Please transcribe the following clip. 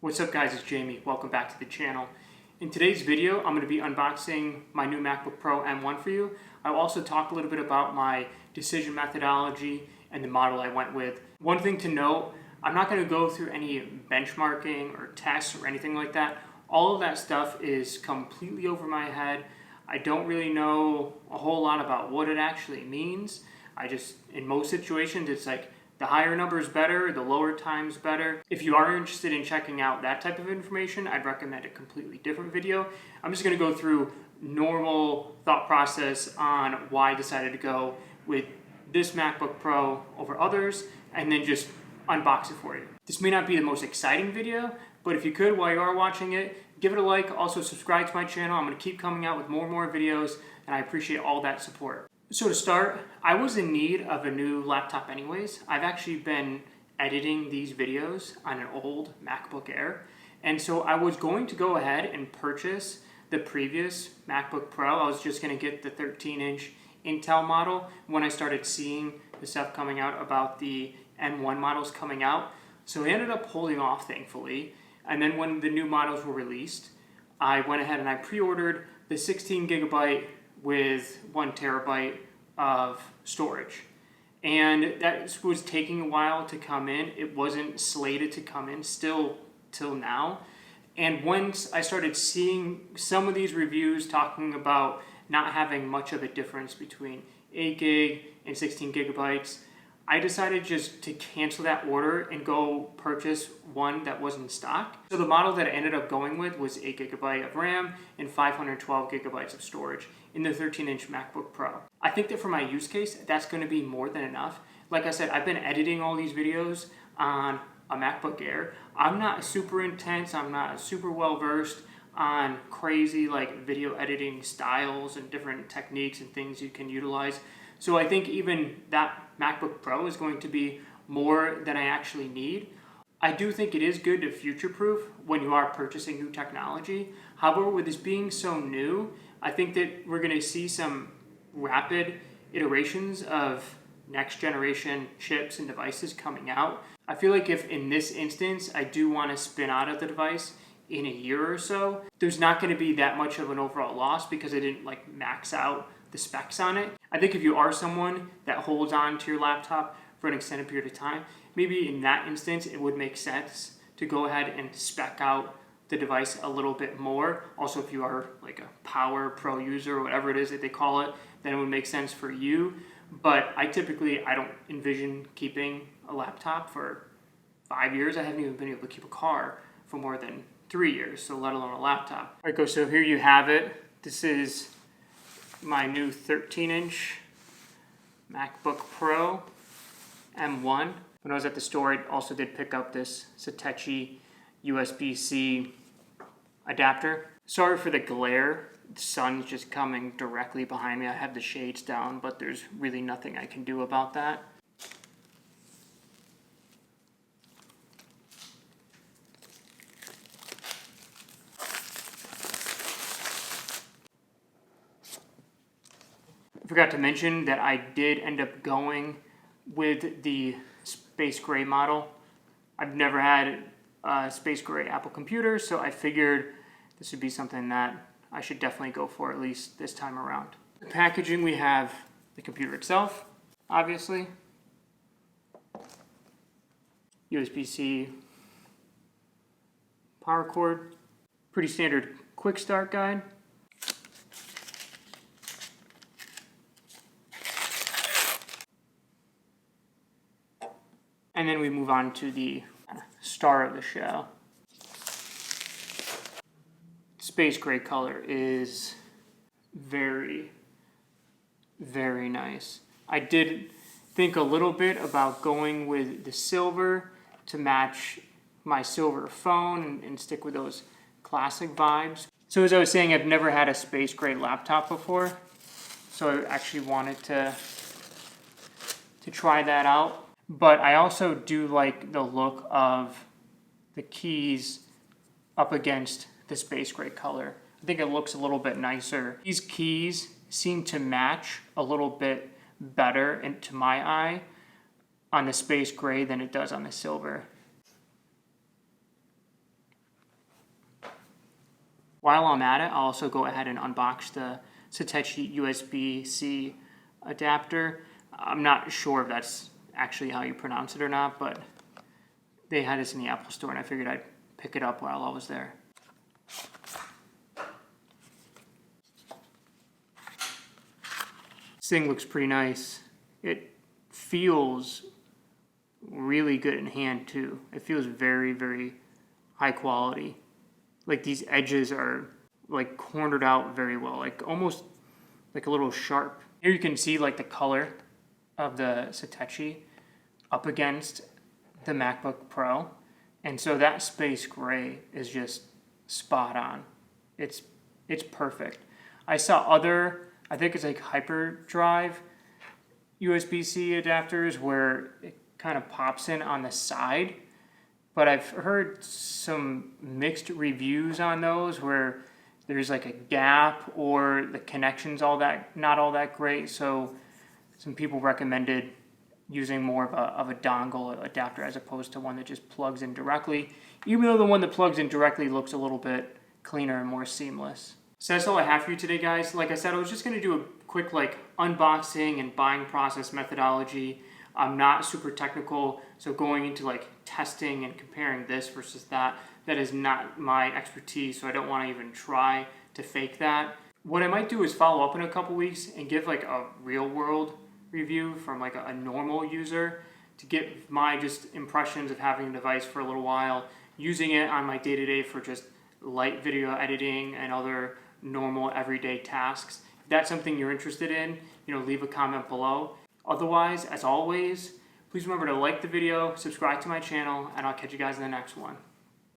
What's up guys, it's Jamey. Welcome back to the channel. In today's video, I'm going to be unboxing my new MacBook Pro M1 for you. I'll also talk a little bit about my decision methodology and the model I went with. One thing to note, I'm not going to go through any benchmarking or tests or anything like that. All of that stuff is completely over my head. I don't really know a whole lot about what it actually means. In most situations, it's like the higher number is better, the lower time's better. If you are interested in checking out that type of information, I'd recommend a completely different video. I'm just gonna go through normal thought process on why I decided to go with this MacBook Pro over others, and then just unbox it for you. This may not be the most exciting video, but if you could, while you are watching it, give it a like, also subscribe to my channel. I'm gonna keep coming out with more and more videos, and I appreciate all that support. So to start, I was in need of a new laptop anyways. I've actually been editing these videos on an old MacBook Air. And so I was going to go ahead and purchase the previous MacBook Pro. I was just gonna get the 13-inch Intel model when I started seeing the stuff coming out about the M1 models coming out. So I ended up holding off, thankfully. And then when the new models were released, I went ahead and I pre-ordered the 16 gigabyte with 1 terabyte of storage. And that was taking a while to come in. It wasn't slated to come in still till now. And once I started seeing some of these reviews talking about not having much of a difference between 8 gig and 16 gigabytes, I decided just to cancel that order and go purchase one that was in stock. So the model that I ended up going with was 8 gigabyte of RAM and 512 gigabytes of storage in the 13-inch MacBook Pro. I think that for my use case, that's going to be more than enough. Like I said, I've been editing all these videos on a MacBook Air. I'm not super intense, I'm not super well versed on crazy like video editing styles and different techniques and things you can utilize. So I think even that MacBook Pro is going to be more than I actually need. I do think it is good to future-proof when you are purchasing new technology. However, with this being so new, I think that we're going to see some rapid iterations of next generation chips and devices coming out. I feel like if in this instance I do want to spin out of the device in a year or so, there's not going to be that much of an overall loss because I didn't like max out the specs on it. I think if you are someone that holds on to your laptop for an extended period of time, maybe in that instance it would make sense to go ahead and spec out the device a little bit more. Also, if you are like a power pro user or whatever it is that they call it, then it would make sense for you. But I don't envision keeping a laptop for 5 years. I haven't even been able to keep a car for more than 3 years, so let alone a laptop. All right, so here you have it. This is my new 13-inch MacBook Pro M1. When I was at the store, I also did pick up this Satechi USB C adapter. Sorry for the glare. The sun's just coming directly behind me. I have the shades down, but there's really nothing I can do about that. I forgot to mention that I did end up going with the space gray model. I've never had a space gray Apple computer, so I figured this would be something that I should definitely go for, at least this time around. The packaging, we have the computer itself, obviously. USB-C power cord. Pretty standard quick start guide. And then we move on to the star of the show. Space gray color is very, very nice. I did think a little bit about going with the silver to match my silver phone and stick with those classic vibes. So as I was saying, I've never had a space gray laptop before, so I actually wanted to try that out. But I also do like the look of the keys up against the space gray color. I think it looks a little bit nicer. These keys seem to match a little bit better, and to my eye, on the space gray than it does on the silver. While I'm at it, I'll also go ahead and unbox the Satechi USB C adapter. I'm not sure if that's actually how you pronounce it or not, but they had this in the Apple Store and I figured I'd pick it up while I was there. This thing looks pretty nice. It feels really good in hand too. It feels very, very high quality. Like these edges are like cornered out very well, like almost like a little sharp. Here you can see like the color of the Satechi up against the MacBook Pro. And so that space gray is just spot on. It's perfect. I saw other, I think it's like hyperdrive USB C adapters where it kind of pops in on the side. But I've heard some mixed reviews on those where there's like a gap or the connection's not all that great. So some people recommended using more of a dongle adapter as opposed to one that just plugs in directly, even though the one that plugs in directly looks a little bit cleaner and more seamless. So that's all I have for you today, guys. Like I said, I was just gonna do a quick like unboxing and buying process methodology. I'm not super technical, so going into like testing and comparing this versus that is not my expertise, so I don't want to even try to fake that. What I might do is follow up in a couple weeks and give like a real world review from like a normal user to get my just impressions of having the device for a little while, using it on my day-to-day for just light video editing and other normal everyday tasks. If that's something you're interested in, leave a comment below. Otherwise, as always, please remember to like the video, subscribe to my channel, and I'll catch you guys in the next one.